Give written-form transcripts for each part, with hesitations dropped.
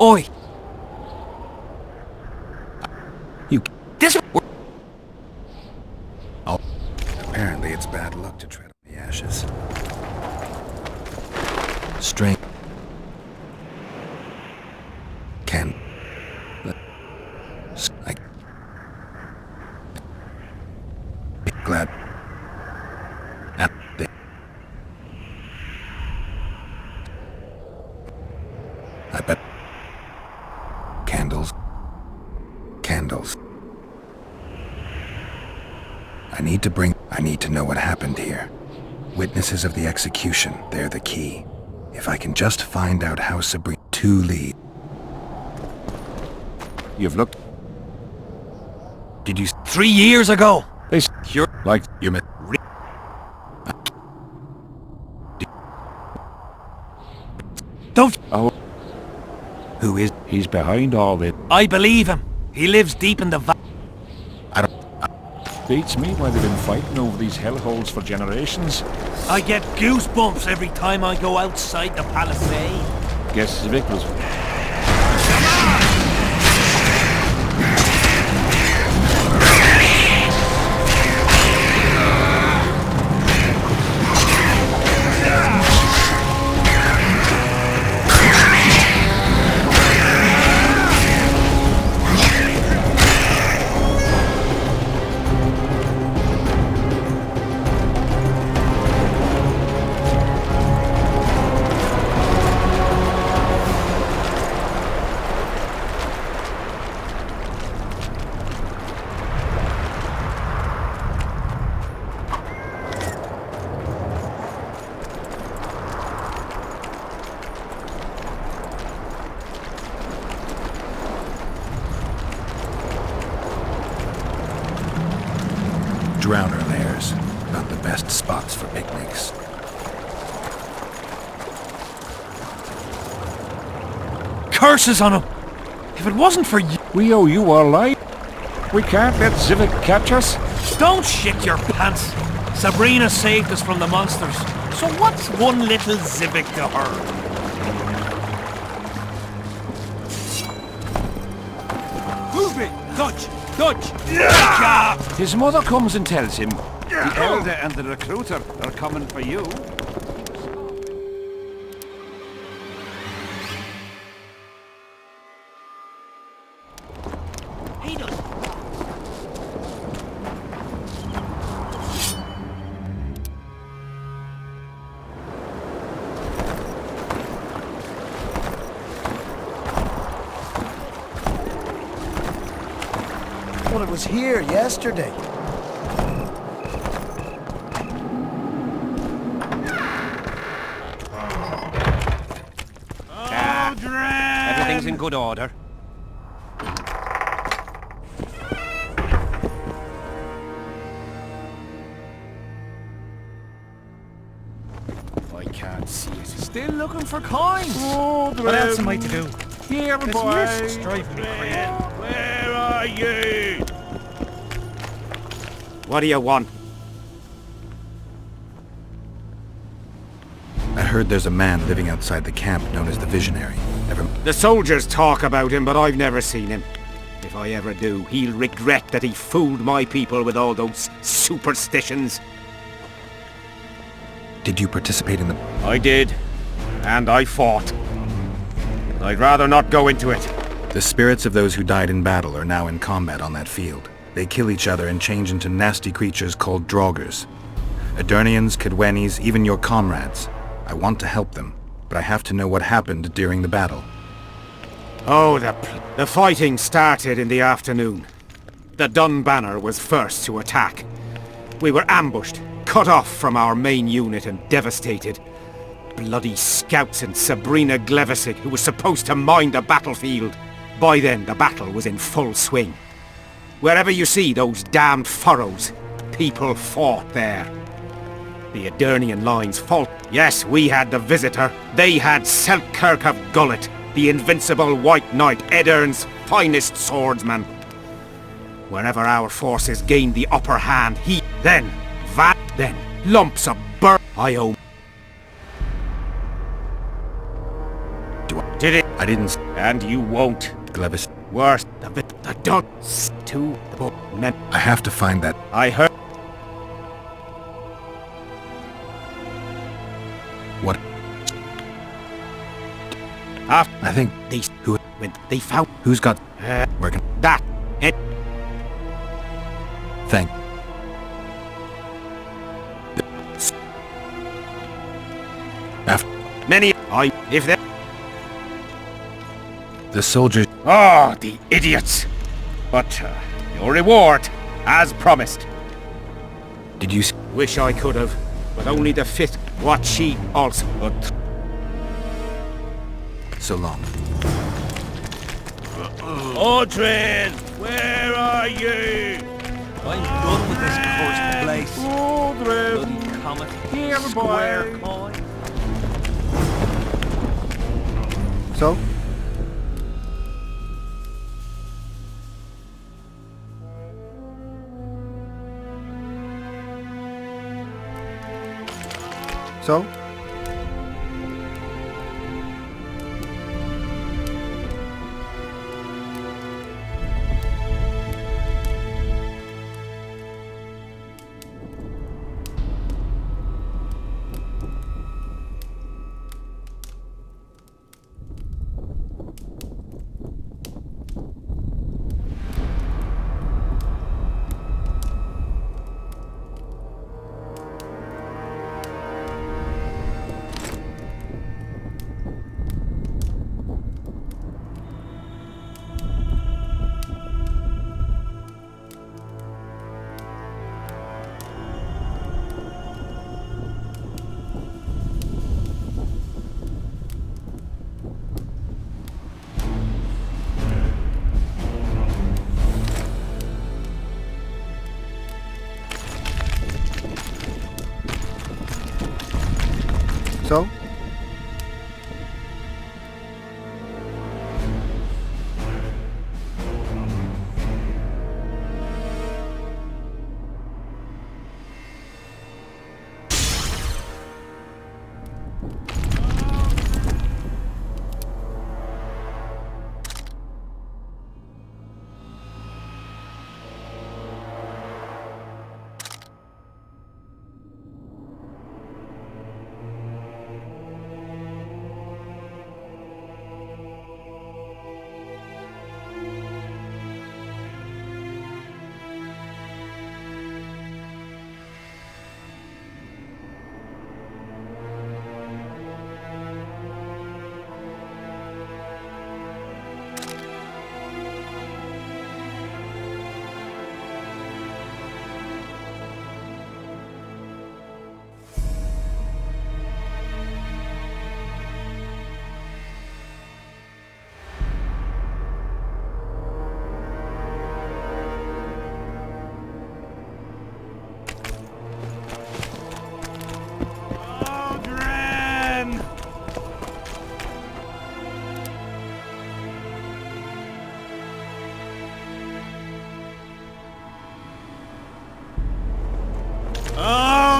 Oi! You... This... Oh. Apparently it's bad luck to tread on the ashes. Strength. Can... I... Glad... I bet... Candles. Candles. I need to know what happened here. Witnesses of the execution, they're the key. If I can just find out how Sabrina... To lead. You've looked... Did you... 3 years ago! You're... Like... You met... Don't... Oh... Who is... He's behind all this. I believe him. He lives deep in the valley. I don't... Beats me why they've been fighting over these hellholes for generations. I get goosebumps every time I go outside the palisade. Guess Vic was... Drowner lairs. Not the best spots for picnics. Curses on him! If it wasn't for you... We owe you our life. We can't let Civic catch us. Don't shit your pants! Sabrina saved us from the monsters. So what's one little Civic to her? Move it! Dodge! Dodge! Yeah! His mother comes and tells him, the Elder and the Recruiter are coming for you. He does. Well, it was here yesterday. Everything's in good order. I can't see it. Still looking for coins. Oh, What else am I to do? Here, This boy. risk's driving me crazy. Where are you? What do you want? I heard there's a man living outside the camp known as the Visionary. The soldiers talk about him, but I've never seen him. If I ever do, he'll regret that he fooled my people with all those superstitions. Did you participate in the... I did, and I fought. I'd rather not go into it. The spirits of those who died in battle are now in combat on that field. They kill each other and change into nasty creatures called Draugrs. Adernians, Cadwenis, even your comrades. I want to help them, but I have to know what happened during the battle. Oh, the fighting started in the afternoon. The Dun Banner was first to attack. We were ambushed, cut off from our main unit and devastated. Bloody scouts and Sabrina Glevisic, who was supposed to mind the battlefield. By then, the battle was in full swing. Wherever you see those damned furrows, people fought there. The Adernian lines fought. Yes, we had the Visitor. They had Selkirk of Gullet, the invincible White Knight, Edern's finest swordsman. Wherever our forces gained the upper hand, then lumps of I owe. Did it? I didn't... And you won't. Glevis, Worse, the ducks to the men. I have to find that. I heard. What? After I think these, who? when they found Who's got? Where can? that, it Thank. After many. If they. the soldiers. Oh, the idiots! But your reward, as promised. Did you? Wish I could have, but only the fifth. What she also. But So long. Audrin, where are you? I'm done with this cursed place. Bloody comet. Here, Square boy. coin. So? So? So?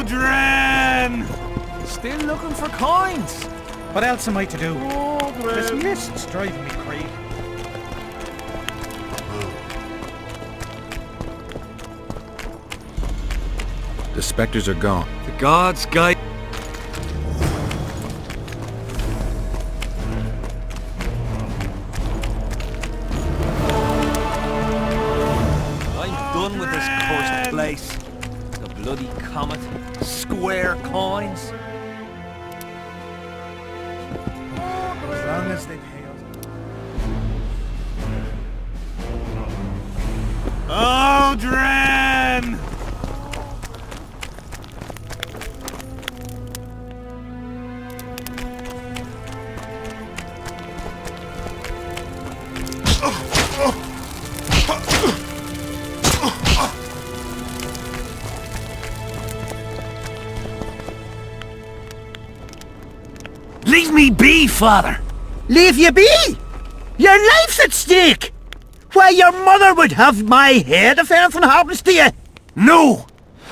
Audrin! Still looking for coins. What else am I to do? This mist's driving me crazy. The specters are gone. The gods guide. I'm done with this cursed place. The bloody comet. Square coins. As long as they pay us. Audrin! Leave me be, father! Leave you be? Your life's at stake! Why, your mother would have my head if anything happens to you! No!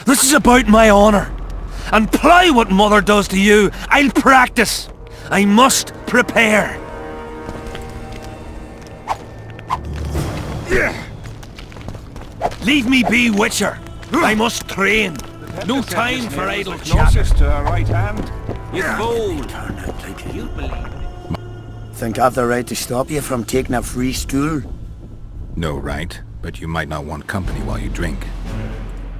This is about my honour. And ply what mother does to you, I'll practice. I must prepare. Leave me be, Witcher. I must train. No time for idle chatter. Closest to her right hand. You fool. You believe it. Think I've the right to stop you from taking a free stool? No right, but you might not want company while you drink.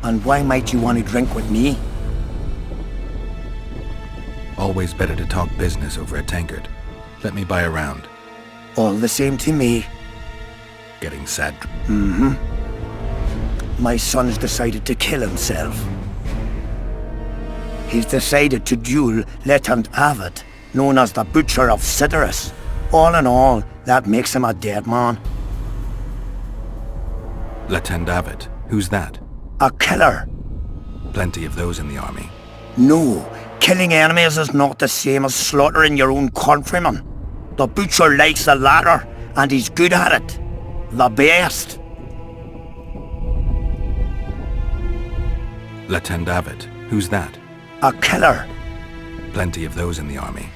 And why might you want to drink with me? Always better to talk business over a tankard. Let me buy a round. All the same to me. Getting sad. My son's decided to kill himself. He's decided to duel Lieutenant Avid, known as the Butcher of Citrus. All in all, that makes him a dead man. Lieutenant Avid. Who's that? A killer. Plenty of those in the army. No, killing enemies is not the same as slaughtering your own countrymen. The Butcher likes the latter, and he's good at it. The best. Lieutenant Avid. Who's that? A killer. Plenty of those in the army.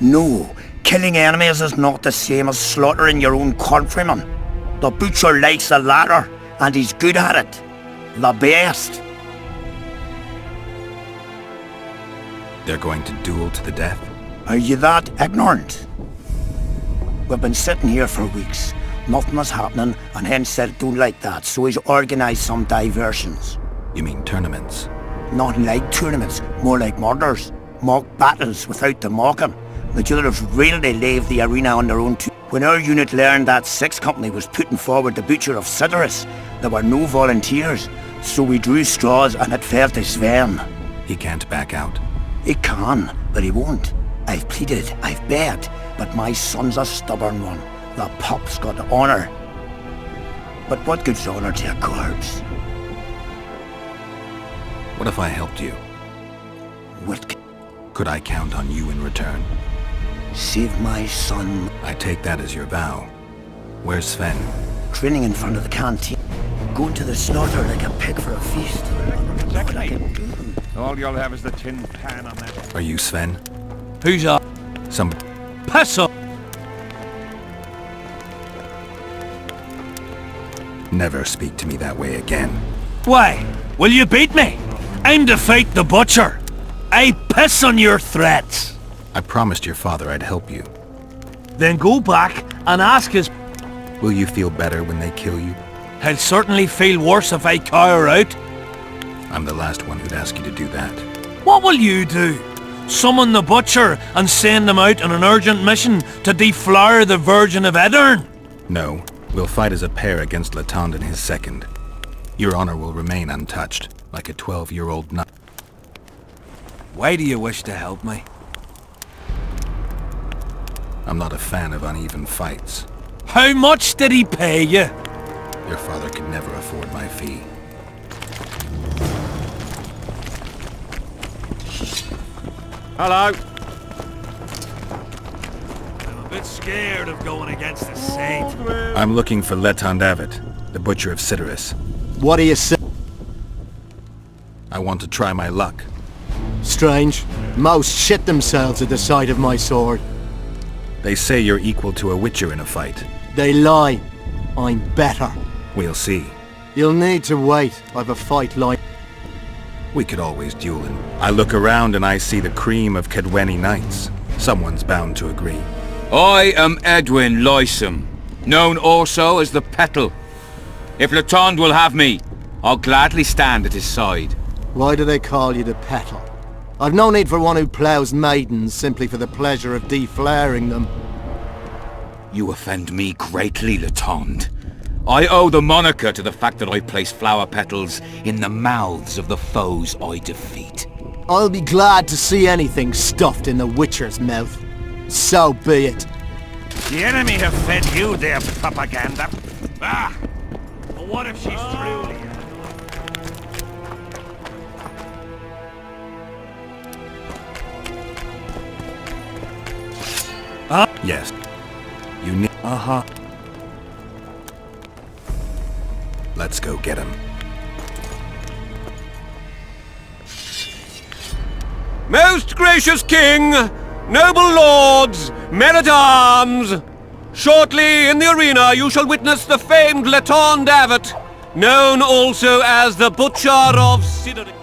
No, killing enemies is not the same as slaughtering your own countrymen. The Butcher likes the latter, and he's good at it. The best. They're going to duel to the death? Are you that ignorant? We've been sitting here for weeks. Nothing was happening, and hence said don't like that, so he's organised some diversions. You mean tournaments? Not like tournaments, more like murders. Mock battles without the mocking. The killers really leave the arena on their own too. When our unit learned that 6th Company was putting forward the Butcher of Citrus, there were no volunteers, so we drew straws and it fell to Sven. He can't back out. He can, but he won't. I've pleaded, I've begged, but my son's a stubborn one. The pup's got honour. But what gives honour to a corpse? What if I helped you? What? Could I count on you in return? Save my son. I take that as your vow. Where's Sven? Training in front of the canteen. Going to the slaughter like a pig for a feast. All you'll have is the tin pan on that. Are you Sven? Who's up? Some... Piss up. Never speak to me that way again. Why? Will you beat me? I'm to fight the Butcher. I piss on your threats. I promised your father I'd help you. Then go back and ask his... Will you feel better when they kill you? He'll certainly feel worse if I cower out. I'm the last one who'd ask you to do that. What will you do? Summon the Butcher and send him out on an urgent mission to deflower the Virgin of Edern? No, we'll fight as a pair against Latond and his second. Your honor will remain untouched, like a 12-year-old knight. Why do you wish to help me? I'm not a fan of uneven fights. How much did he pay you? Your father could never afford my fee. Hello. I'm a bit scared of going against the saint. I'm looking for Lieutenant Avid, the Butcher of Citrus. What do you say? I want to try my luck. Strange. Most shit themselves at the sight of my sword. They say you're equal to a Witcher in a fight. They lie. I'm better. We'll see. You'll need to wait. I've a fight line. We could always duel him. I look around and I see the cream of Kedweni knights. Someone's bound to agree. I am Edwin Lysam, known also as the Petal. If Latond will have me, I'll gladly stand at his side. Why do they call you the Petal? I've no need for one who ploughs maidens simply for the pleasure of deflaring them. You offend me greatly, Latond. I owe the moniker to the fact that I place flower petals in the mouths of the foes I defeat. I'll be glad to see anything stuffed in the Witcher's mouth. So be it. The enemy have fed you their propaganda. Ah! But what if she's truly... Yes. You need... Uh-huh. Let's go get him. Most gracious king, noble lords, men-at-arms, Shortly in the arena you shall witness the famed Letond Abbot, known also as the Butcher of Sideric.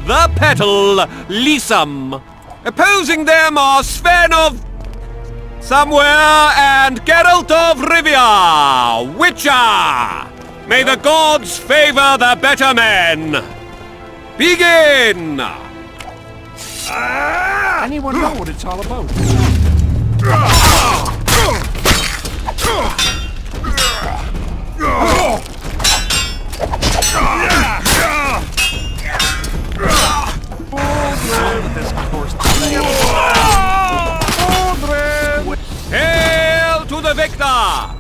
The Petal Lysam. Opposing them are Sven of Somewhere and Geralt of Rivia, Witcher. May the gods favor the better men. Begin! Anyone know what it's all about? Hail to the victor!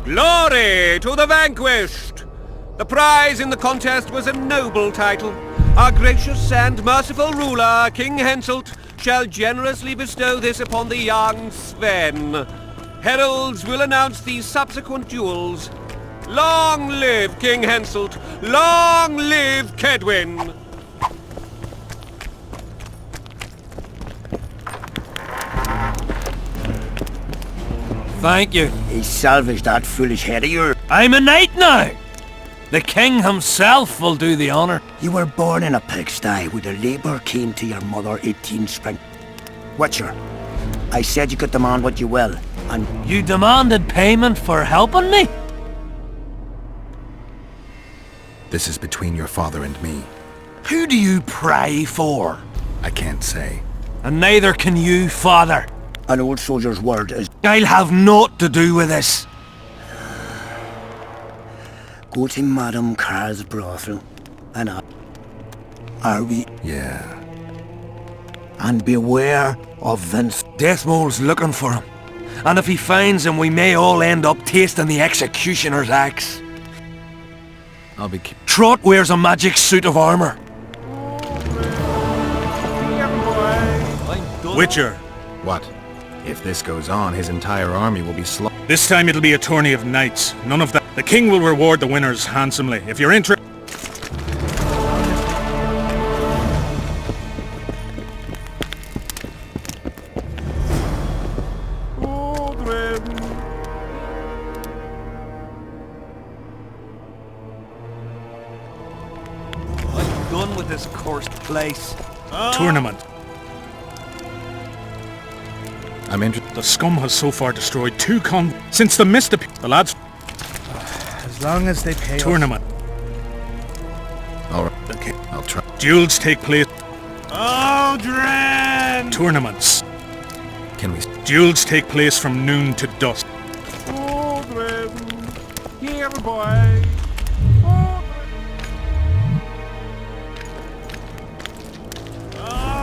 Glory to the vanquished! The prize in the contest was a noble title. Our gracious and merciful ruler, King Henselt, shall generously bestow this upon the young Sven. Heralds will announce these subsequent duels. Long live King Henselt! Long live Kedwin! Thank you. He salvaged that foolish head of yours. I'm a knight now. The king himself will do the honor. You were born in a pigsty where the labour came to your mother 18 spring. Witcher, I said you could demand what you will, and You demanded payment for helping me? This is between your father and me. Who do you pray for? I can't say. And neither can you, father. an old soldier's word is... I'll have naught to do with this. Go to Madame Carr's brothel, and are we... Yeah. And beware of Vince. Deathmole's looking for him. And if he finds him, we may all end up tasting the executioner's axe. I'll be... Trot wears a magic suit of armor. Witcher, What? If this goes on, his entire army will be slaughtered. this time it'll be a tourney of knights. None of that. The king will reward the winners handsomely. If you're interested... I'm done with this cursed place. tournament. I'm interested. The scum has so far destroyed 2 since the mist the lads... As long as they pay Tournament. Alright, Okay. I'll try. Duels take place. Aldrin! Tournaments. Can we... Duels take place from noon to dusk. Aldrin! Here, boy!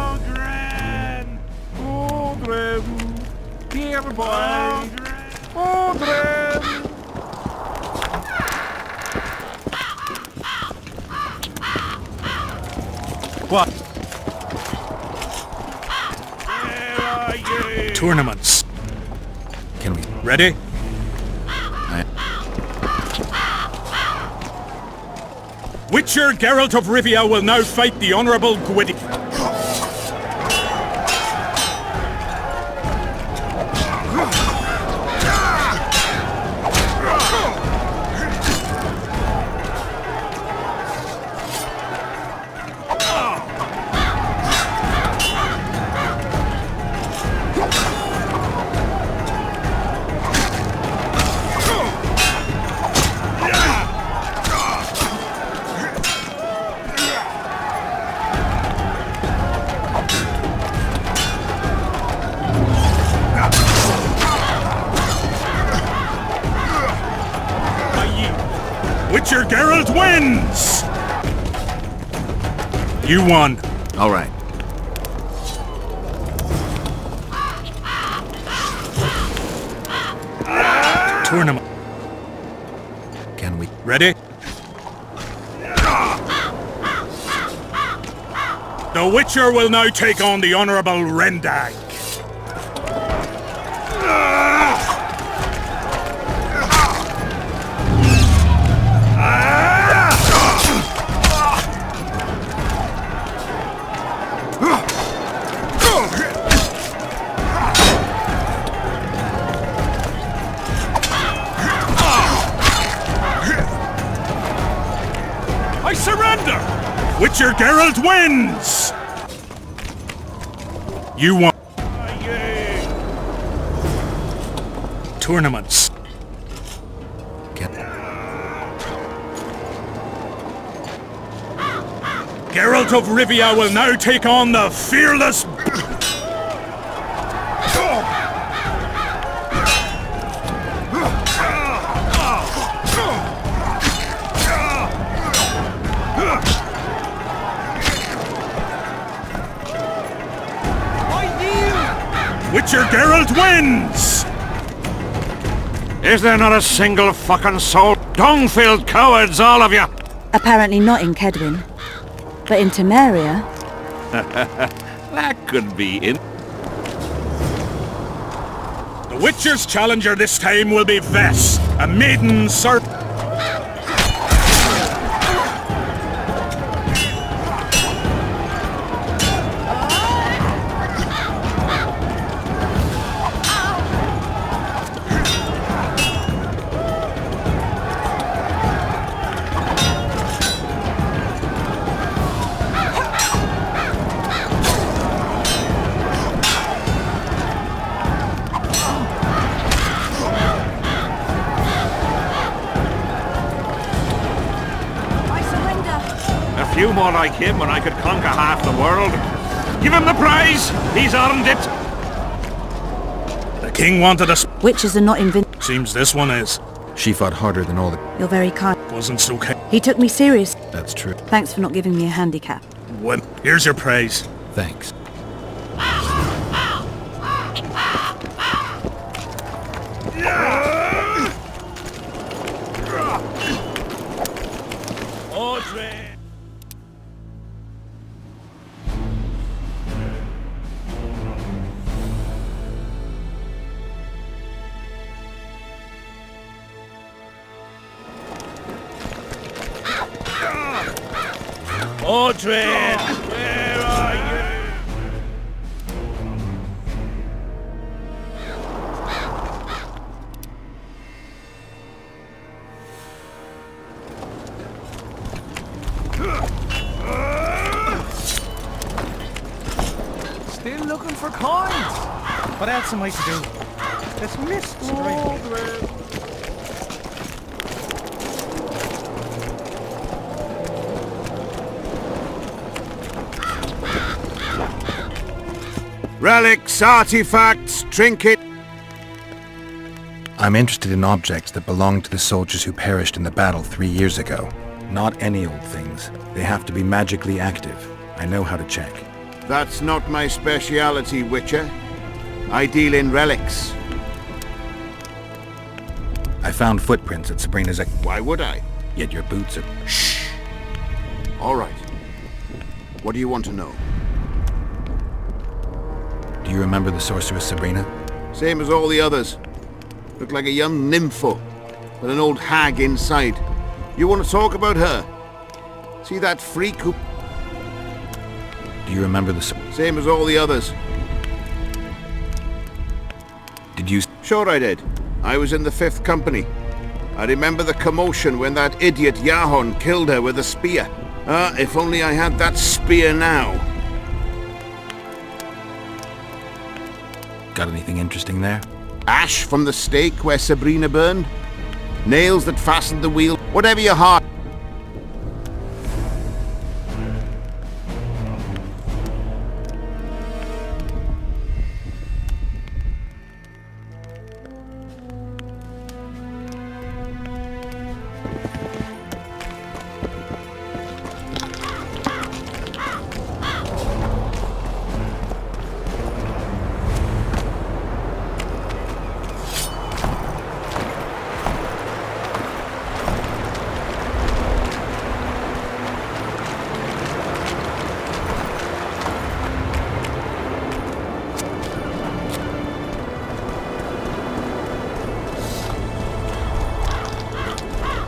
Aldrin! Aldrin! Here, boy! Aldrin! What? Where are you? Tournaments. Can we... Ready? Witcher Geralt of Rivia will now fight the Honourable Gwyddy. Witcher Geralt wins! You won. Alright. Tournament. Can we... Ready? The Witcher will now take on the Honourable Rendag. Witcher Geralt wins! You won. Tournaments. Geralt of Rivia will now take on the fearless... Witcher Geralt wins! Is there not a single fucking soul? Dung-filled cowards, all of you! Apparently not in Kedwin, but in Temeria. That could be in... The Witcher's challenger this time will be Vess, a maiden servant. A few more like him and I could conquer half the world. Give him the prize! He's earned it! The king wanted us. Witches are not invincible. Seems this one is. She fought harder than all the... You're very kind. Wasn't so He took me serious. That's true. Thanks for not giving me a handicap. Well, here's your praise. Thanks. Audrey, where are you? Still looking for coins. What else am I to do? This mist's driving me. Relics, artifacts, trinkets. I'm interested in objects that belong to the soldiers who perished in the battle 3 years ago. Not any old things. They have to be magically active. I know how to check. That's not my speciality, Witcher. I deal in relics. I found footprints at Sabrina's... Why would I? Yet your boots are... Shh! All right. What do you want to know? Do you remember the sorceress Sabrina? Same as all the others. Looked like a young nympho, with an old hag inside. You want to talk about her? See that freak who... Do you remember the... Same as all the others. Did you... Sure I did. I was in the 5th Company. I remember the commotion when that idiot Yahon killed her with a spear. If only I had that spear now. Got anything interesting there? Ash from the stake where Sabrina burned? Nails that fastened the wheel? Whatever your heart...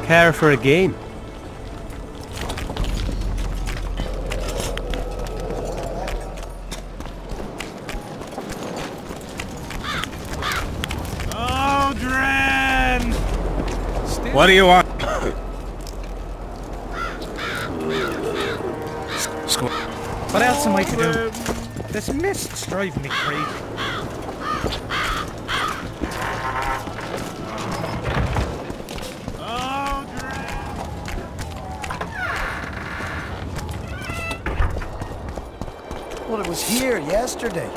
Care for a game? Aldrin! What do you want? This mist's driving me crazy. Well, it was here yesterday.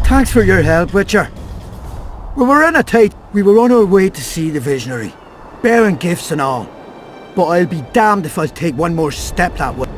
Thanks for your help, Witcher. We were in a tight. We were on our way to see the visionary, bearing gifts and all. But I'll be damned if I'll take one more step that way.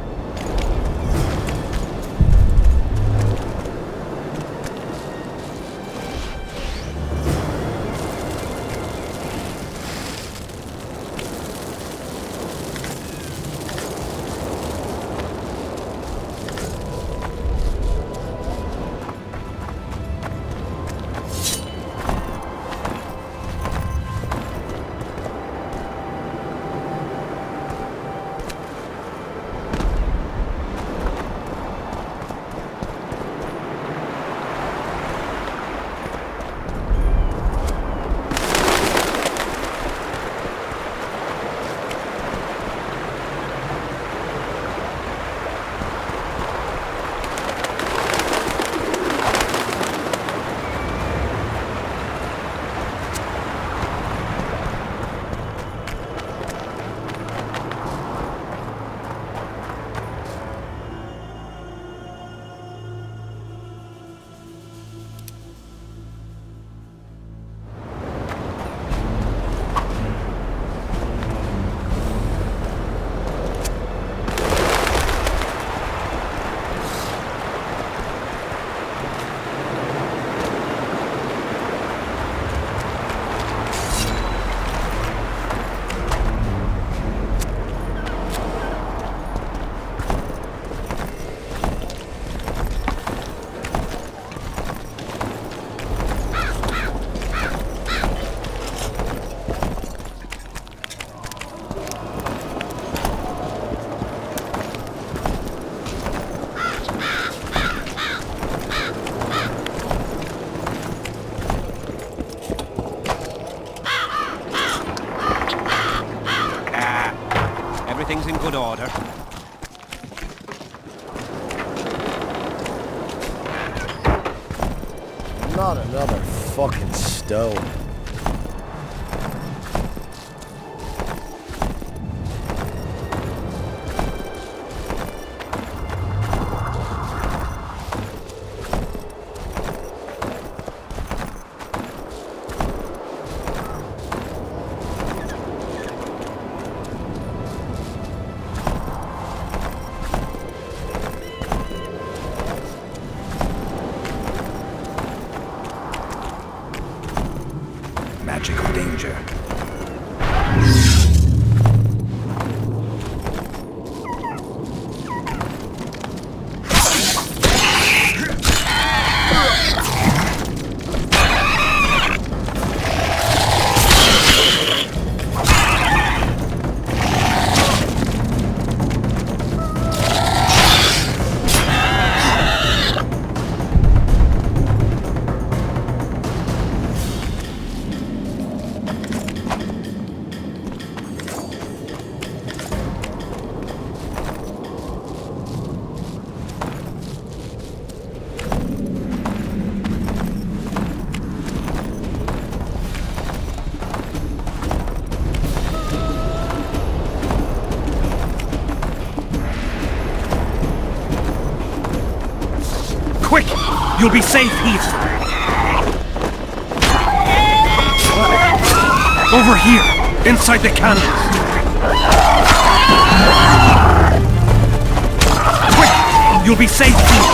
Everything's in good order. Not another fucking stone. Magical danger. Quick! You'll be safe here! Over here! Inside the cannon! Quick! You'll be safe here!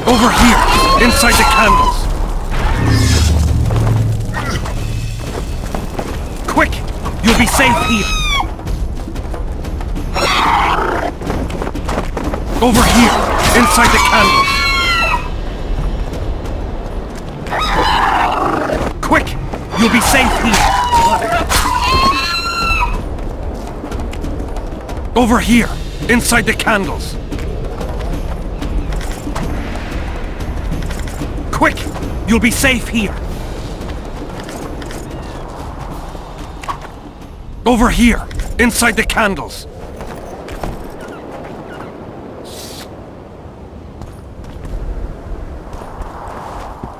Over here! Inside the candles! Quick! You'll be safe here! Over here! Inside the candles! Quick! You'll be safe here! Over here! Inside the candles! Quick! You'll be safe here! Over here! Inside the candles!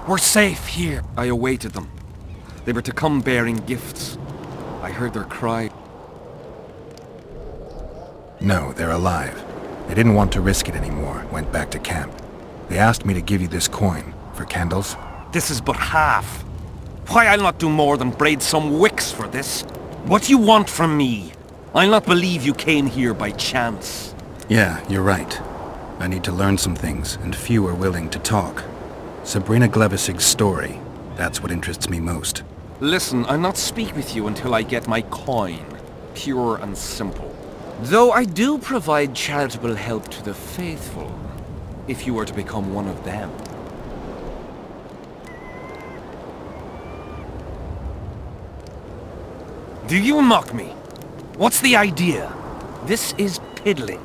We're safe here. I awaited them. They were to come bearing gifts. I heard their cry. No, they're alive. They didn't want to risk it anymore, went back to camp. They asked me to give you this coin, for candles. This is but half. Why, I'll not do more than braid some wicks for this. What do you want from me? I'll not believe you came here by chance. Yeah, you're right. I need to learn some things, and few are willing to talk. Sabrina Glevisig's story, that's what interests me most. Listen, I'll not speak with you until I get my coin. Pure and simple. Though I do provide charitable help to the faithful, if you were to become one of them. Do you mock me? What's the idea? This is piddling.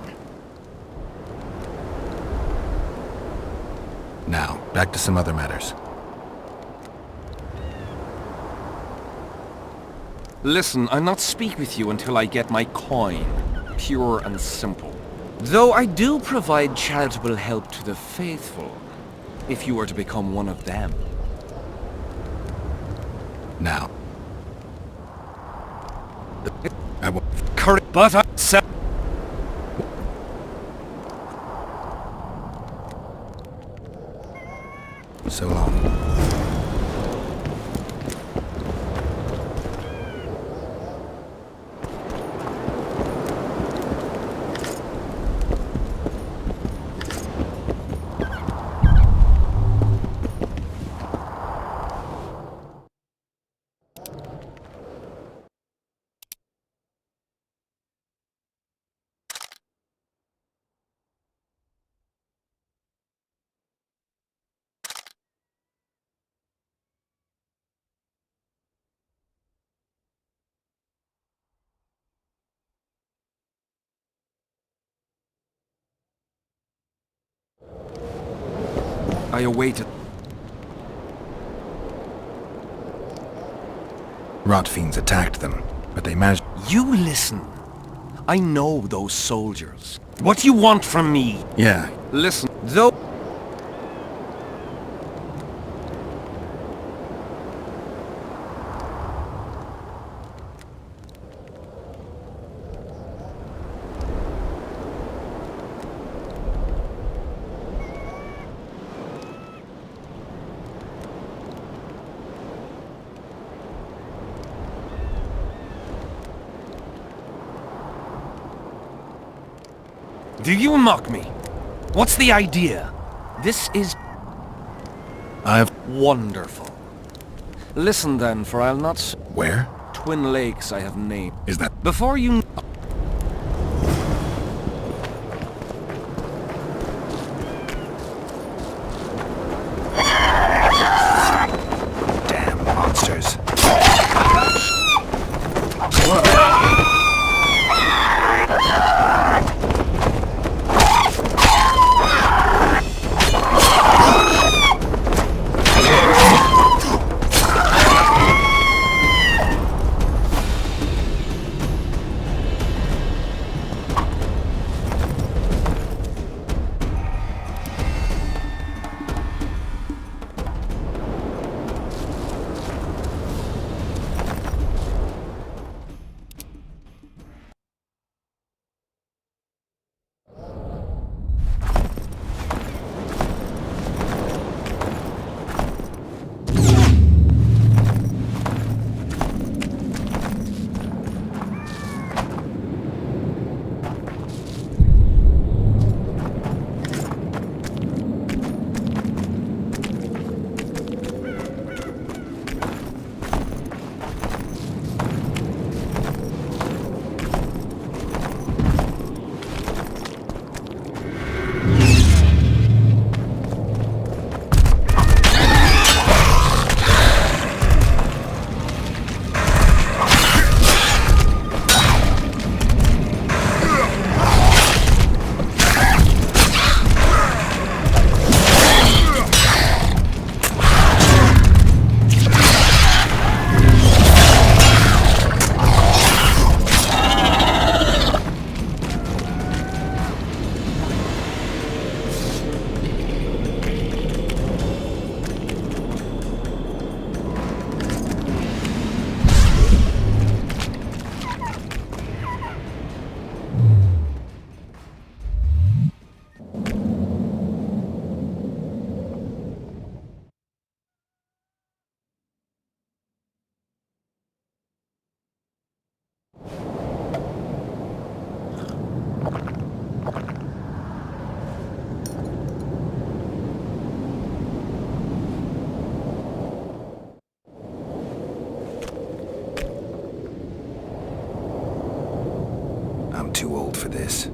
Now, back to some other matters. Listen, I'll not speak with you until I get my coin. Pure and simple. Though I do provide charitable help to the faithful, if you were to become one of them. Now. I will... Courage, but I... So long. I awaited. Rot fiends attacked them, but they managed... You listen. I know those soldiers. What do you want from me? Yeah. Listen, though... Do you mock me? What's the idea? This is... I've... Wonderful. Listen then, for I'll not... Where? Twin Lakes I have named. Is that... Before you... Damn monsters. for this.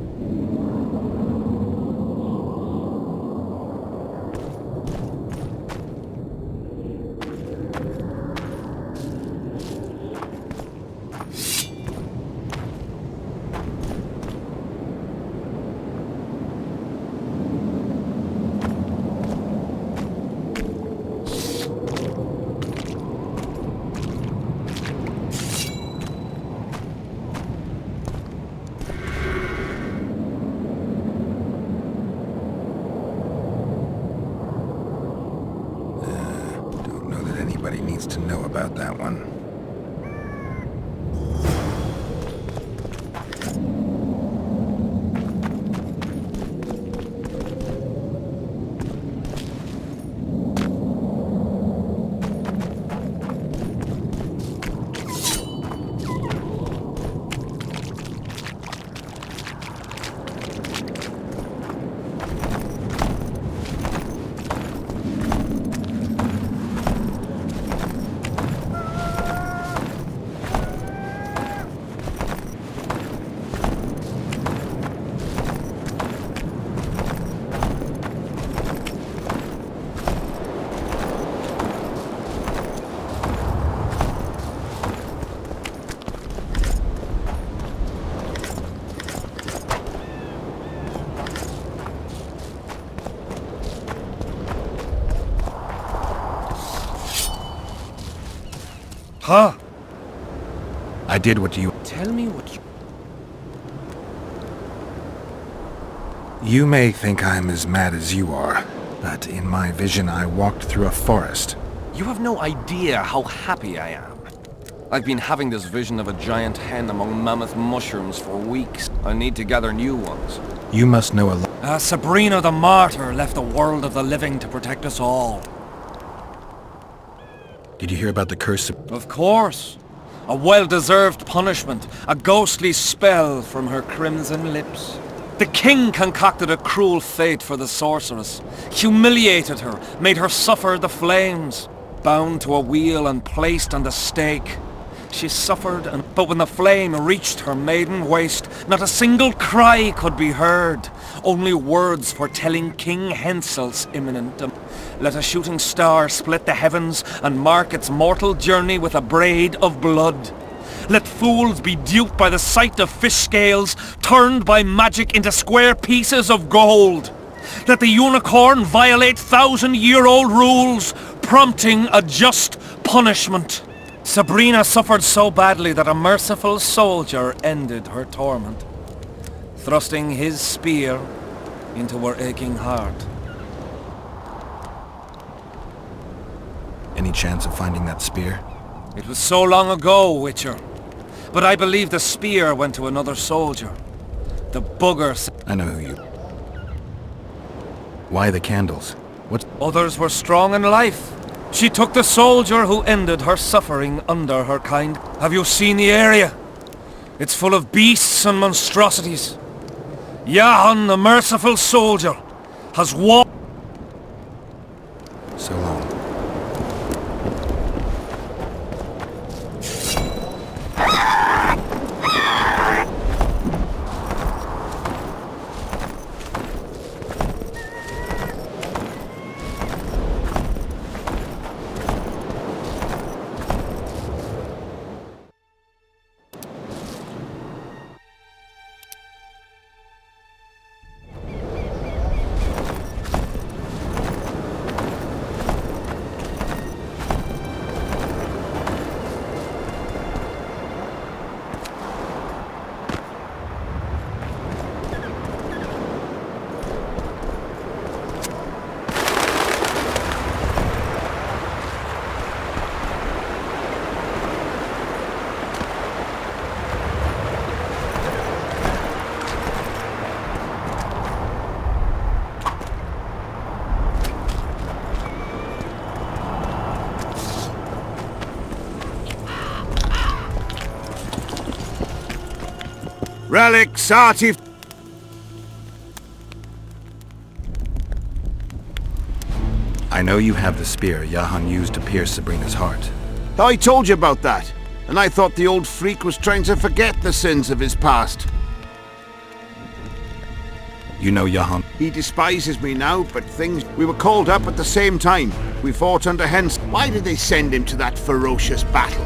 Needs to know about that one. Huh? I did what you... Tell me what you... You may think I'm as mad as you are, but in my vision I walked through a forest. You have no idea how happy I am. I've been having this vision of a giant hen among mammoth mushrooms for weeks. I need to gather new ones. You must know a lot. Sabrina the Martyr left the world of the living to protect us all. Did you hear about the curse? Of course. A well-deserved punishment. A ghostly spell from her crimson lips. The king concocted a cruel fate for the sorceress. Humiliated her. Made her suffer the flames. Bound to a wheel and placed on the stake. She suffered, but when the flame reached her maiden waist, not a single cry could be heard. Only words foretelling King Hensel's imminent. Let a shooting star split the heavens and mark its mortal journey with a braid of blood. Let fools be duped by the sight of fish scales, turned by magic into square pieces of gold. Let the unicorn violate 1,000-year-old rules, prompting a just punishment. Sabrina suffered so badly that a merciful soldier ended her torment, thrusting his spear into her aching heart. Any chance of finding that spear? It was so long ago, Witcher. But I believe the spear went to another soldier. The bugger... I know who you... Why the candles? What? Others were strong in life. She took the soldier who ended her suffering under her kind. Have you seen the area? It's full of beasts and monstrosities. Jahan, the merciful soldier, has walked... So long. Relics, artif... I know you have the spear Jahan used to pierce Sabrina's heart. I told you about that, and I thought the old freak was trying to forget the sins of his past. You know Johann? He despises me now, but we were called up at the same time. We fought under Hens. Why did they send him to that ferocious battle?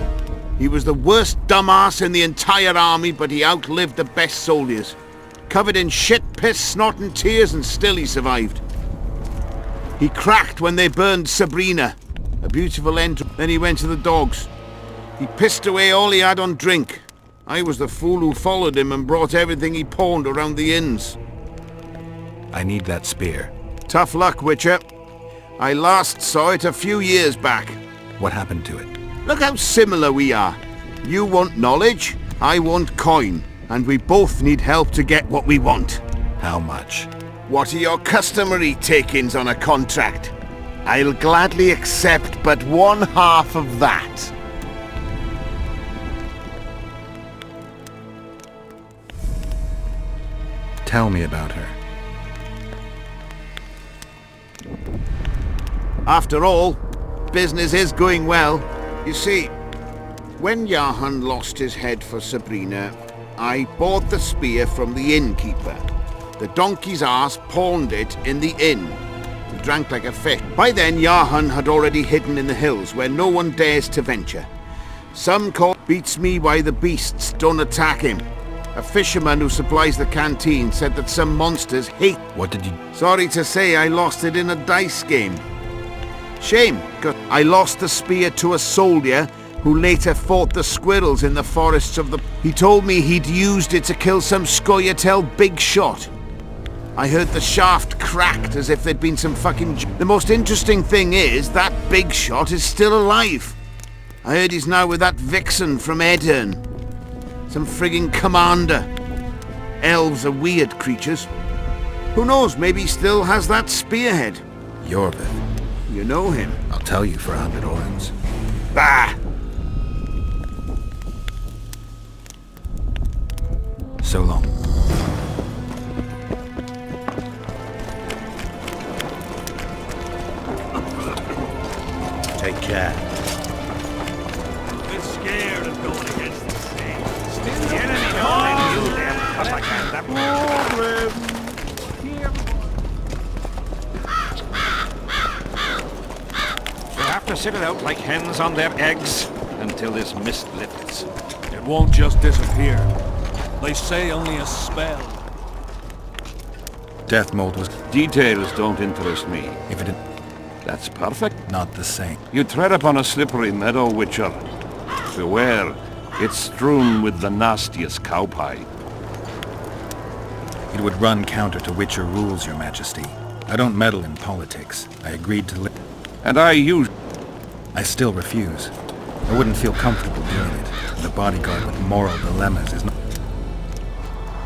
He was the worst dumbass in the entire army, but he outlived the best soldiers. Covered in shit, piss, snot and tears, and still he survived. He cracked when they burned Sabrina. A beautiful end. Then he went to the dogs. He pissed away all he had on drink. I was the fool who followed him and brought everything he pawned around the inns. I need that spear. Tough luck, Witcher. I last saw it a few years back. What happened to it? Look how similar we are. You want knowledge, I want coin. And we both need help to get what we want. How much? What are your customary take-ins on a contract? I'll gladly accept but 1/2 of that. Tell me about her. After all, business is going well. You see, when Johann lost his head for Sabrina, I bought the spear from the innkeeper. The donkey's ass pawned it in the inn. He drank like a fish. By then, Johann had already hidden in the hills where no one dares to venture. Some call beats me why the beasts don't attack him. A fisherman who supplies the canteen said that some monsters hate... What did you... Sorry to say, I lost it in a dice game. Shame, 'cause I lost the spear to a soldier who later fought the squirrels in the forests of the... He told me he'd used it to kill some Scoia'tael big shot. I heard the shaft cracked as if there'd been some fucking... The most interesting thing is, that big shot is still alive. I heard he's now with that vixen from Edirn. Some frigging commander. Elves are weird creatures. Who knows, maybe he still has that spearhead. Yorvith. You know him. I'll tell you for 100 orens. Bah! So long. Take care. Bit scared of going against the snake. Still the enemy behind you there, because I can't that We'll have to sit it out like hens on their eggs until this mist lifts. It won't just disappear. They say only a spell. Death mold was... Details don't interest me. If it... That's perfect. Not the same. You tread upon a slippery meadow, Witcher. Beware, it's strewn with the nastiest cowpie. It would run counter to Witcher rules, Your Majesty. I don't meddle in politics. I agreed to live... And I still refuse. I wouldn't feel comfortable doing it. The bodyguard with moral dilemmas is not...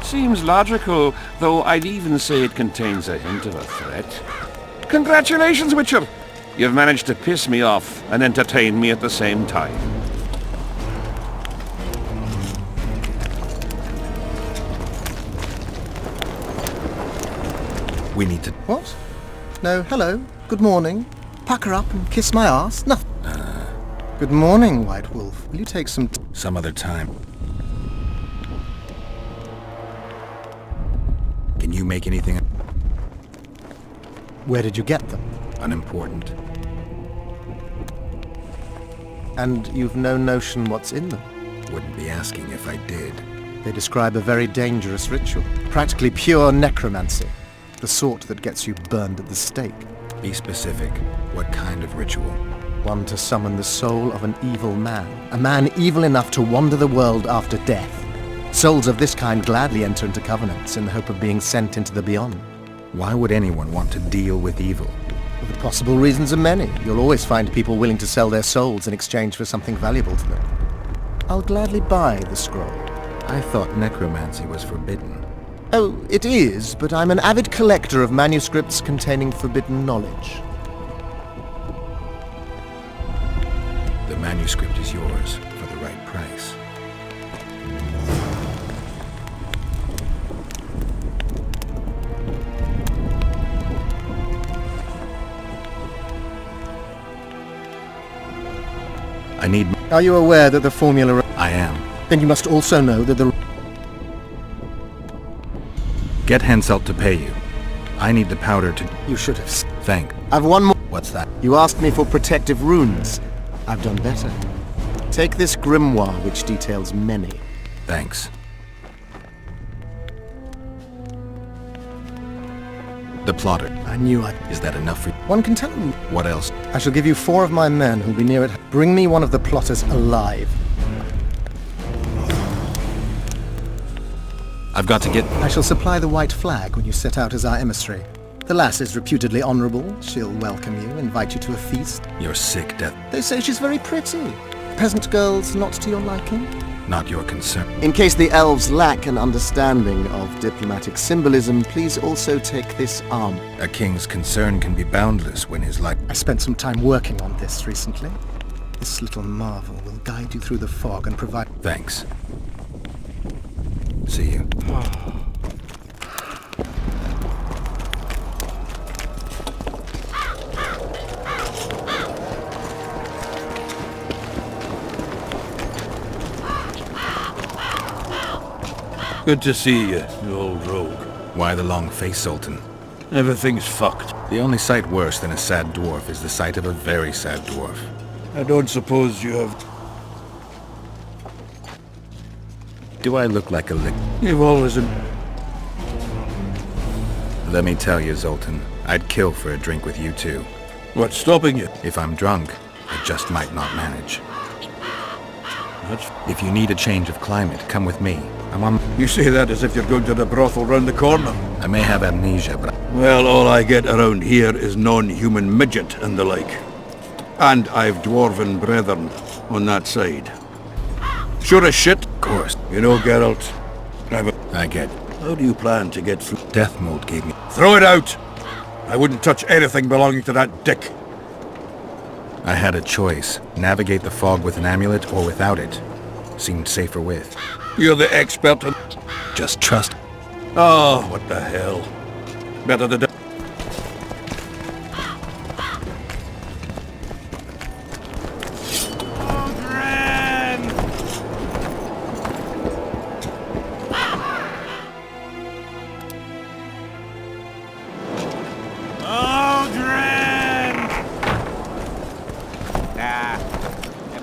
Seems logical, though I'd even say it contains a hint of a threat. Congratulations, Witcher! You've managed to piss me off and entertain me at the same time. We need to... What? No, hello. Good morning. Pack her up and kiss my ass? Nothing. Good morning, White Wolf. Will you take some... Some other time. Can you make anything... Where did you get them? unimportant? And you've no notion what's in them? Wouldn't be asking if I did. They describe a very dangerous ritual. Practically pure necromancy. The sort that gets you burned at the stake. Be specific. What kind of ritual? One to summon the soul of an evil man. A man evil enough to wander the world after death. Souls of this kind gladly enter into covenants in the hope of being sent into the beyond. Why would anyone want to deal with evil? Well, the possible reasons are many. You'll always find people willing to sell their souls in exchange for something valuable to them. I'll gladly buy the scroll. I thought necromancy was forbidden. Oh, it is, but I'm an avid collector of manuscripts containing forbidden knowledge. The manuscript is yours for the right price. I need... Are you aware that the formula... I am. Then you must also know that the... Get Henselt to pay you. I need the powder to... You should have... Thank. I've one more... What's that? You asked me for protective runes. I've done better. Take this grimoire, which details many. Thanks. The plotter. I knew I... Is that enough for you? One can tell them. What else? I shall give you 4 of my men who'll be near it. Bring me one of the plotters alive. I've got to get... I shall supply the white flag when you set out as our emissary. The lass is reputedly honourable. She'll welcome you, invite you to a feast. You're sick, Death. They say she's very pretty. Peasant girls not to your liking? Not your concern. In case the elves lack an understanding of diplomatic symbolism, please also take this arm. A king's concern can be boundless when his life... I spent some time working on this recently. This little marvel will guide you through the fog and provide... Thanks. See you. Good to see you, you old rogue. Why the long face, Sultan? Everything's fucked. The only sight worse than a sad dwarf is the sight of a very sad dwarf. I don't suppose you have... Do I look like a lick? You've always... Let me tell you, Zoltan, I'd kill for a drink with you too. What's stopping you? If I'm drunk, I just might not manage. That's... If you need a change of climate, come with me. I'm on... You say that as if you're going to the brothel round the corner. I may have amnesia, but... Well, all I get around here is non-human midget and the like. And I've dwarven brethren on that side. Sure as shit. Of course. You know, Geralt, I get... How do you plan to get through? Death mode gave me... Throw it out! I wouldn't touch anything belonging to that dick. I had a choice. Navigate the fog with an amulet or without it. Seemed safer with. You're the expert in... Just trust. Oh, what the hell. Better to...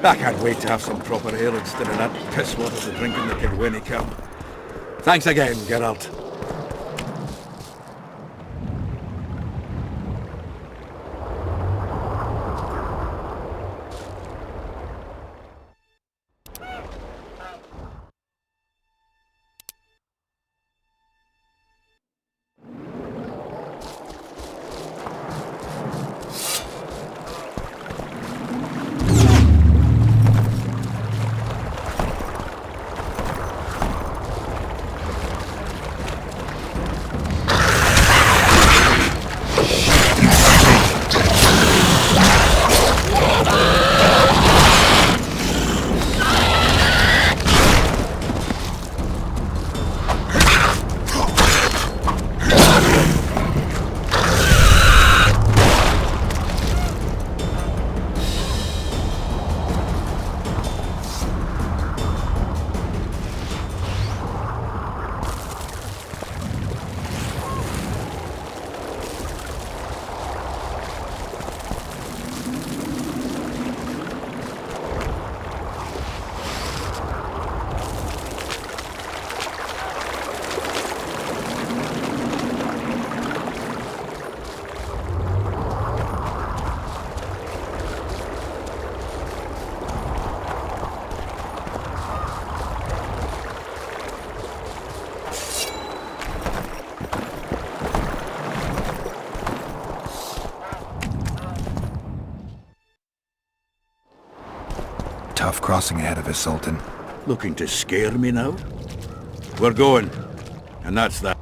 I can't wait to have some proper ale instead of that piss water to drink in the Kidwenny camp. Thanks again, Geralt. Tough crossing ahead of us, Sultan. Looking to scare me now? We're going. And that's that.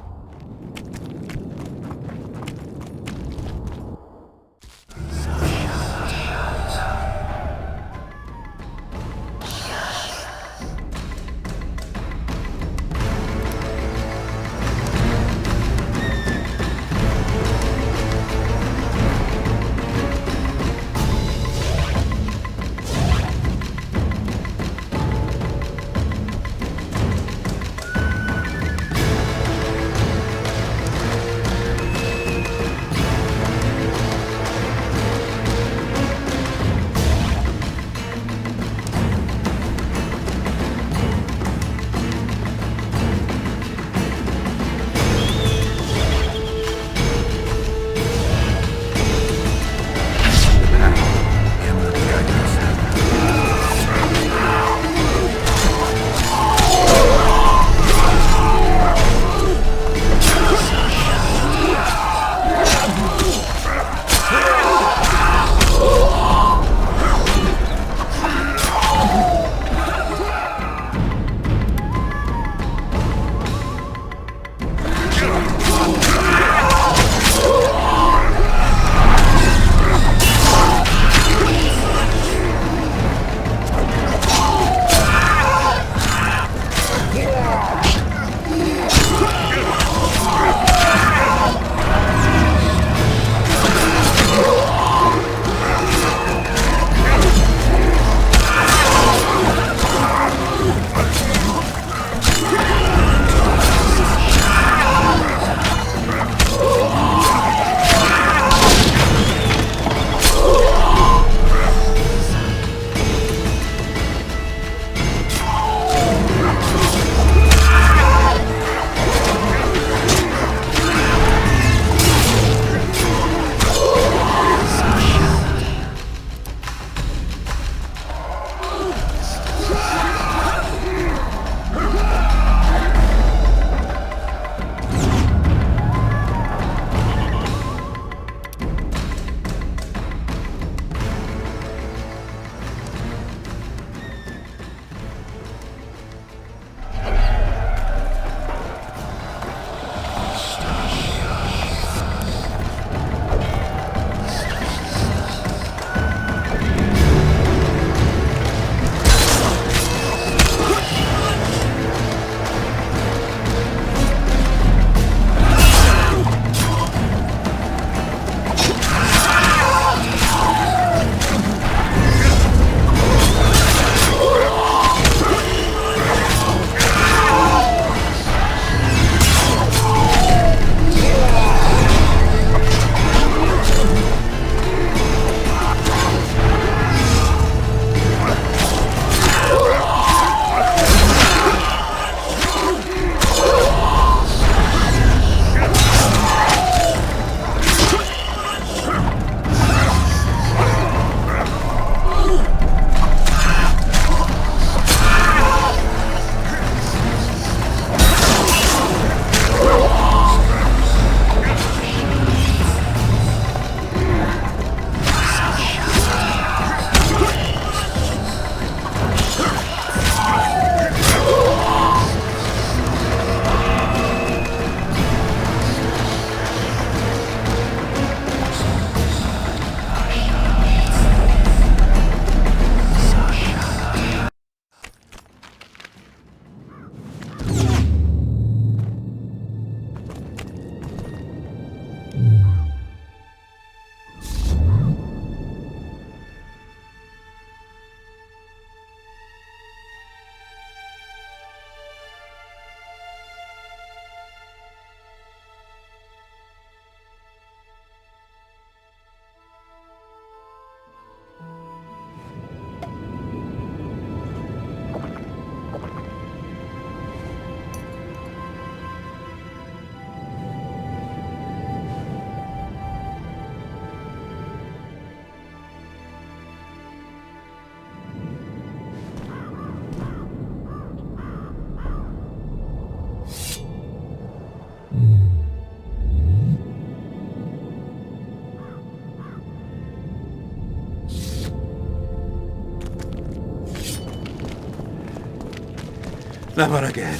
Never again.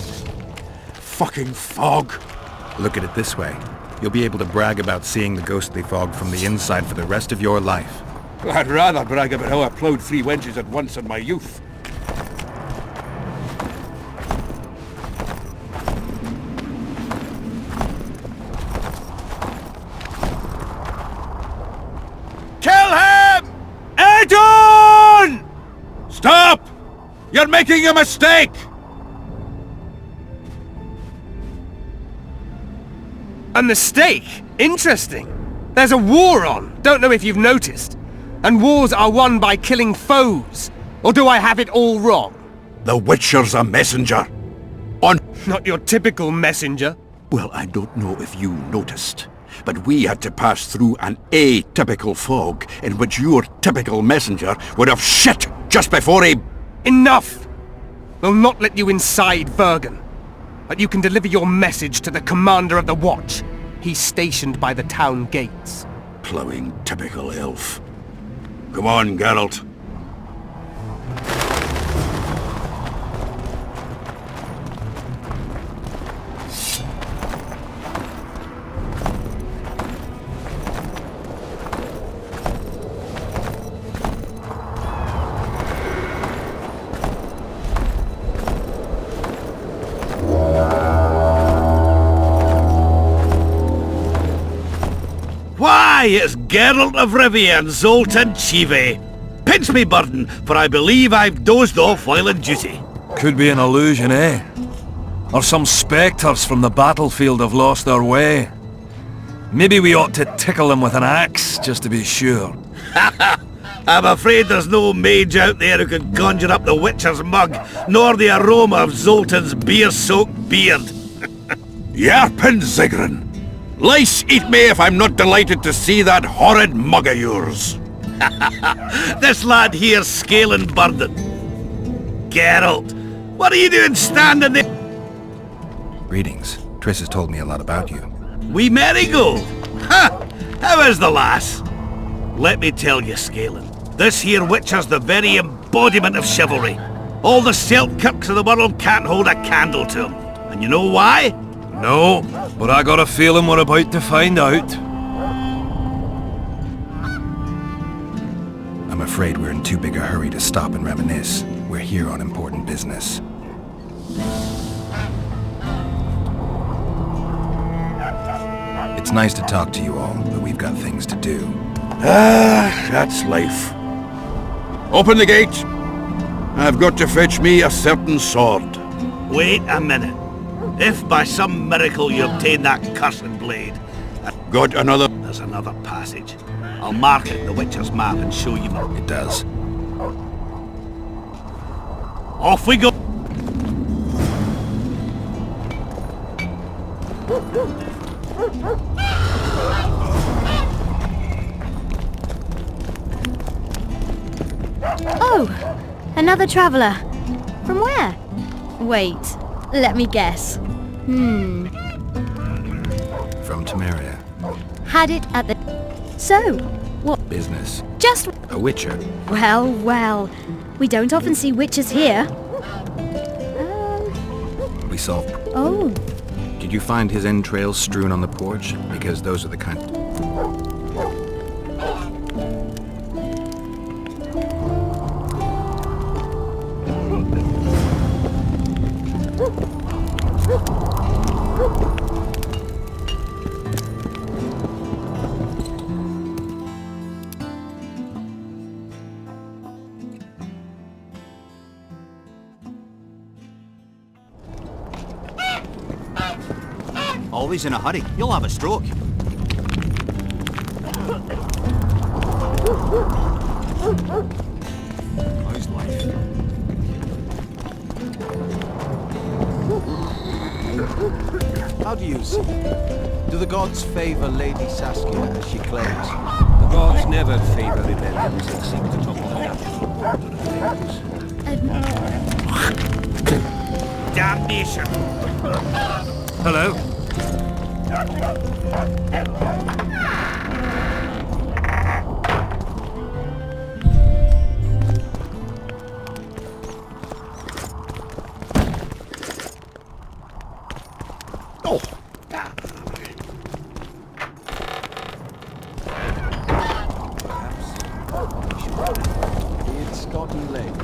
Fucking fog. Look at it this way. You'll be able to brag about seeing the ghostly fog from the inside for the rest of your life. I'd rather brag about how I ploughed 3 wenches at once in my youth. Kill him! Adon! Stop! You're making a mistake! A mistake? Interesting. There's a war on, don't know if you've noticed. And wars are won by killing foes. Or do I have it all wrong? The Witcher's a messenger. Not your typical messenger. Well, I don't know if you noticed, but we had to pass through an atypical fog in which your typical messenger would have shit just before he... Enough! We'll not let you inside Bergen. But you can deliver your message to the commander of the watch. He's stationed by the town gates. Ploughing typical elf. Come on, Geralt. Why, it's Geralt of Rivia and Zoltan Chive. Pinch me, Burden, for I believe I've dozed off while in duty. Could be an illusion, eh? Or some spectres from the battlefield have lost their way. Maybe we ought to tickle them with an axe, just to be sure. I'm afraid there's no mage out there who can conjure up the Witcher's mug, nor the aroma of Zoltan's beer-soaked beard. Yarpin Zigrin! Lice eat me if I'm not delighted to see that horrid mug of yours. This lad here's scaling Burden. Geralt, what are you doing standing there? Greetings. Triss has told me a lot about you. We marigold! Ha! How is the lass? Let me tell you, Scalen, this here Witcher's the very embodiment of chivalry. All the Selkirks of the world can't hold a candle to him. And you know why? No, but I got a feeling we're about to find out. I'm afraid we're in too big a hurry to stop and reminisce. We're here on important business. It's nice to talk to you all, but we've got things to do. That's life. Open the gate. I've got to fetch me a certain sword. Wait a minute. If by some miracle you obtain that cursed blade... Got another... There's another passage. I'll mark it in the Witcher's map and show you... It does. Off we go! Oh! Another traveller. From where? Wait, let me guess. From Temeria. Had it at the... So, what... Business. Just... A witcher. Well, well. We don't often see witches here. We solved... Oh. Did you find his entrails strewn on the porch? Because those are the kind... Always in a hurry. You'll have a stroke. How's life? How do you see it? Do the gods favor Lady Saskia as she claims? The gods never favor rebellions that seek to topple the natural order of things. Damnation! Hello? gotten late.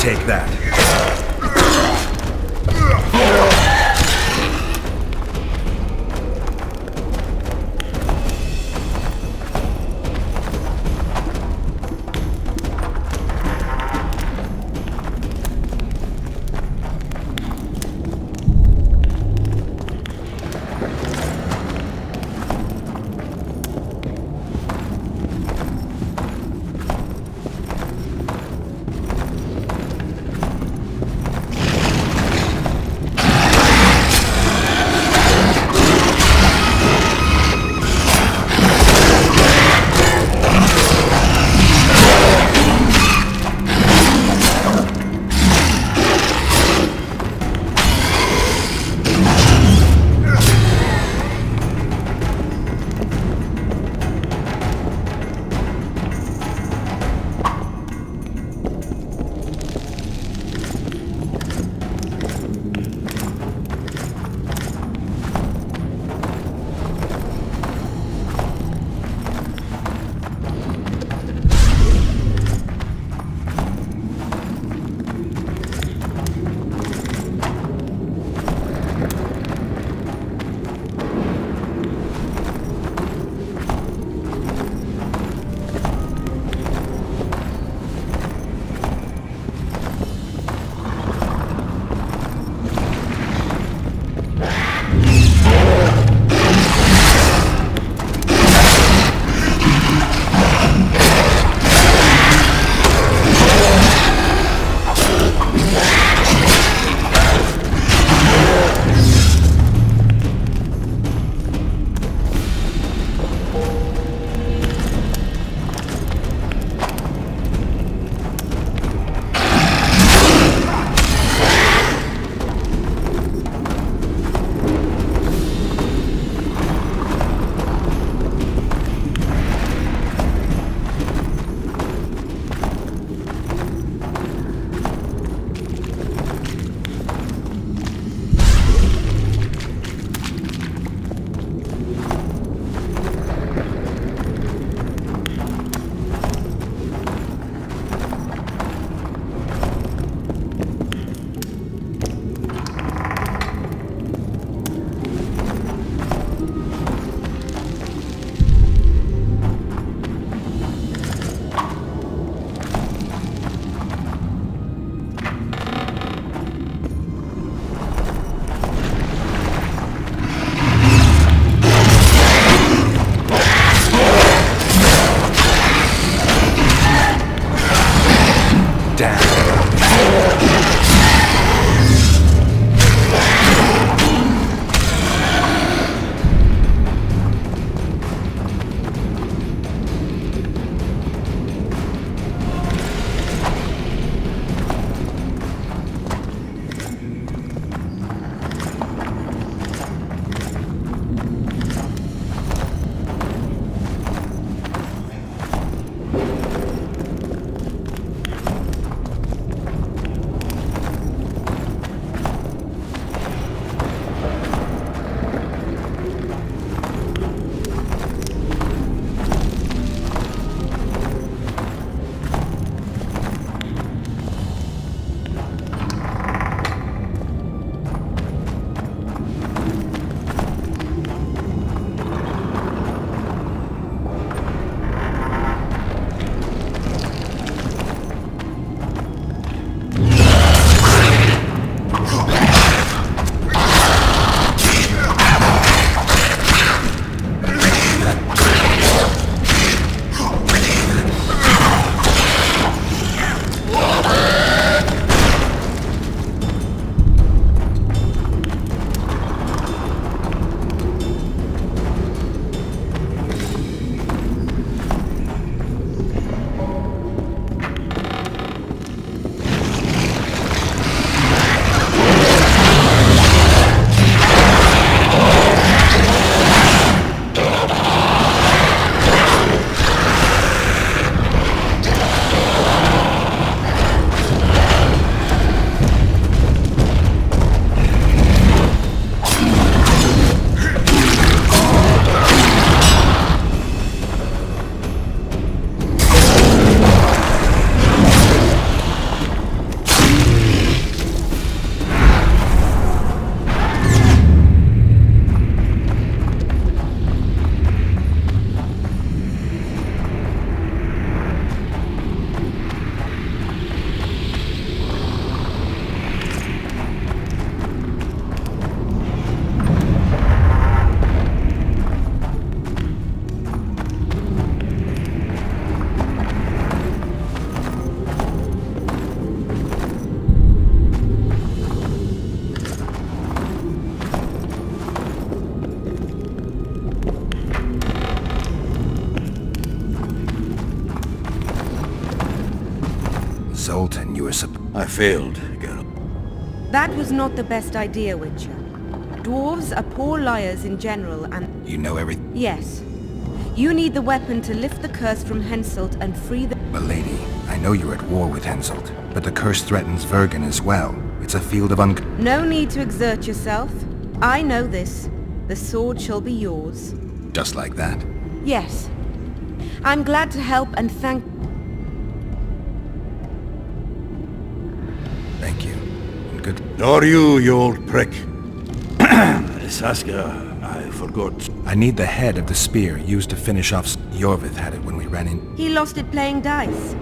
Take that. I failed, Geralt. That was not the best idea, Witcher. Dwarves are poor liars in general and... You know everything? Yes. You need the weapon to lift the curse from Henselt and free the... But lady, I know you're at war with Henselt, but the curse threatens Vergen as well. It's a field of No need to exert yourself. I know this. The sword shall be yours. Just like that? Yes. I'm glad to help and thank... Thank you. And good... Nor you old prick. Saskia, I forgot. I need the head of the spear used to finish off... Jorvith had it when we ran in. He lost it playing dice.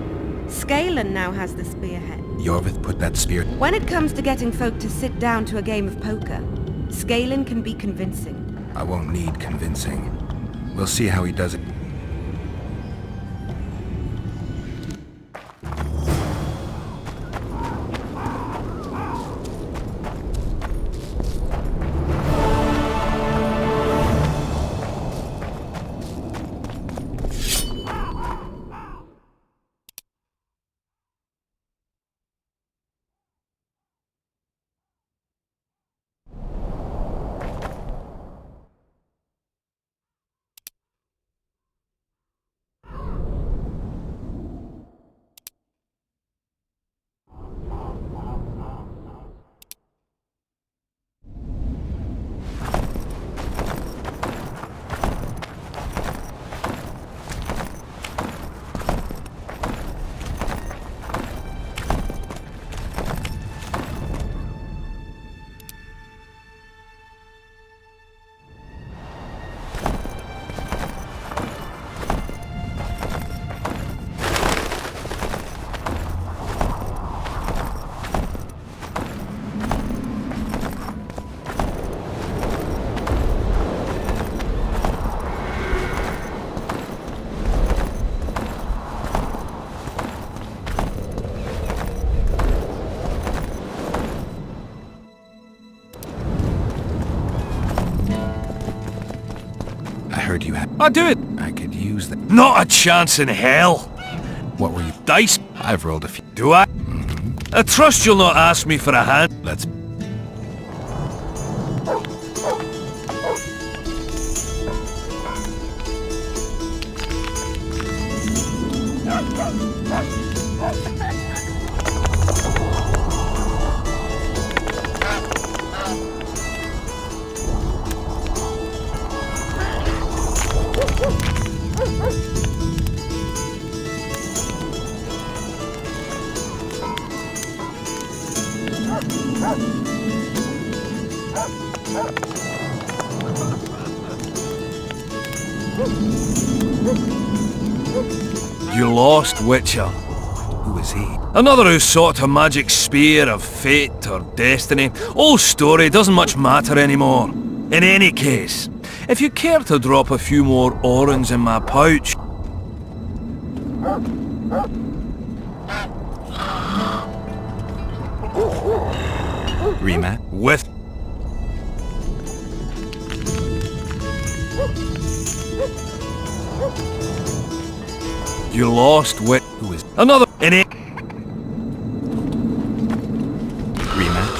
Skalen now has the spearhead. Jorvith put that spear... When it comes to getting folk to sit down to a game of poker, Skalen can be convincing. I won't need convincing. We'll see how he does it. You had. I'll do it. I could use that. Not a chance in hell. What were you? Dice? I've rolled a few. Do I? I trust you'll not ask me for a hand. Let's... You lost, Witcher. Who is he? Another who sought a magic spear of fate or destiny. Old story, doesn't much matter anymore. In any case, if you care to drop a few more orens in my pouch... Remat? With... You lost, Wit... Who is... Another... In it... Rematch?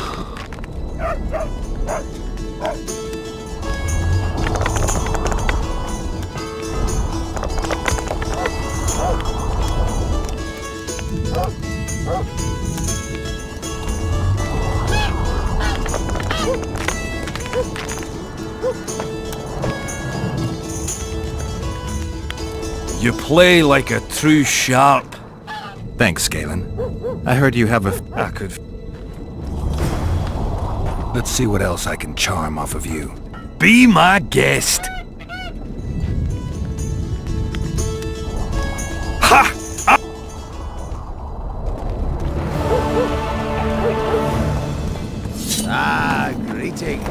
You play like a true sharp. Thanks, Galen. I heard you have a... I could... Let's see what else I can charm off of you. Be my guest. Ha! Ah, greeting.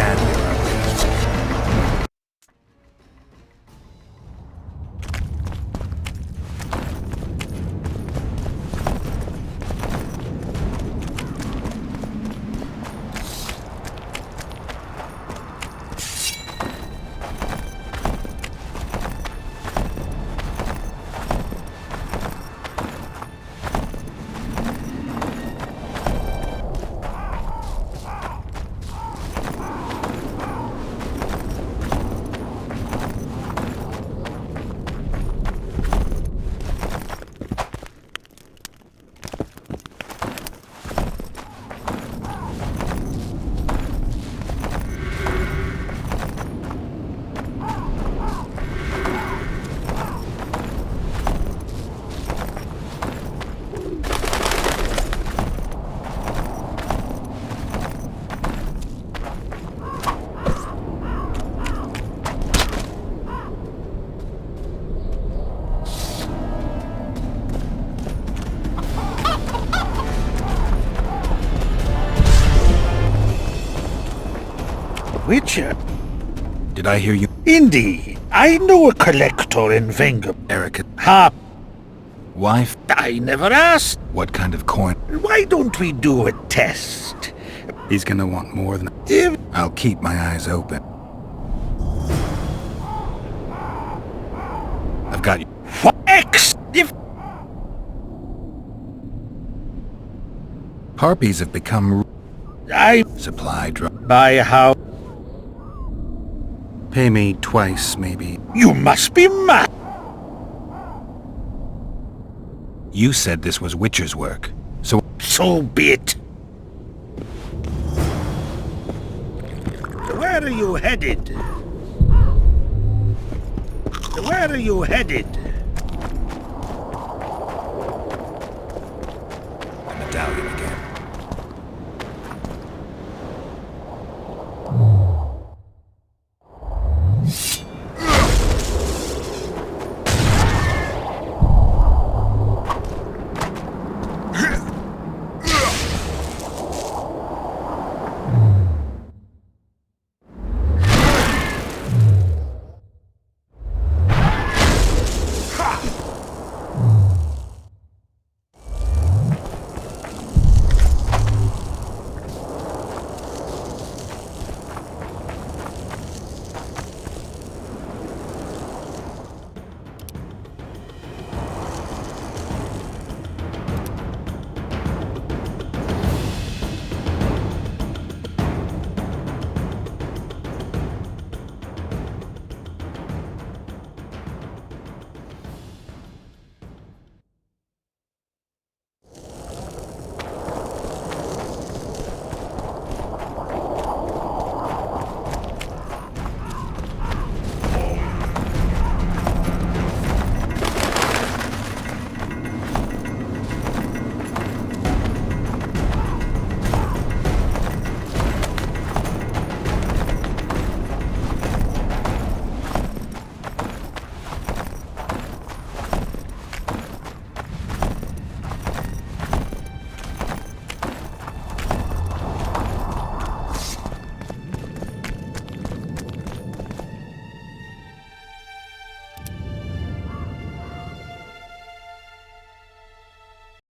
badly on our way. Witcher? Did I hear you? Indeed. I know a collector in Venga. Erica. Ha! Wife? I never asked. What kind of coin? Why don't we do a test? He's gonna want more than... I'll keep my eyes open. I've got you. Harpies have become... Supply drop. By how? Pay me twice, maybe. You must be mad. You said this was Witcher's work, so... So be it. Where are you headed? Where are you headed? The medallion.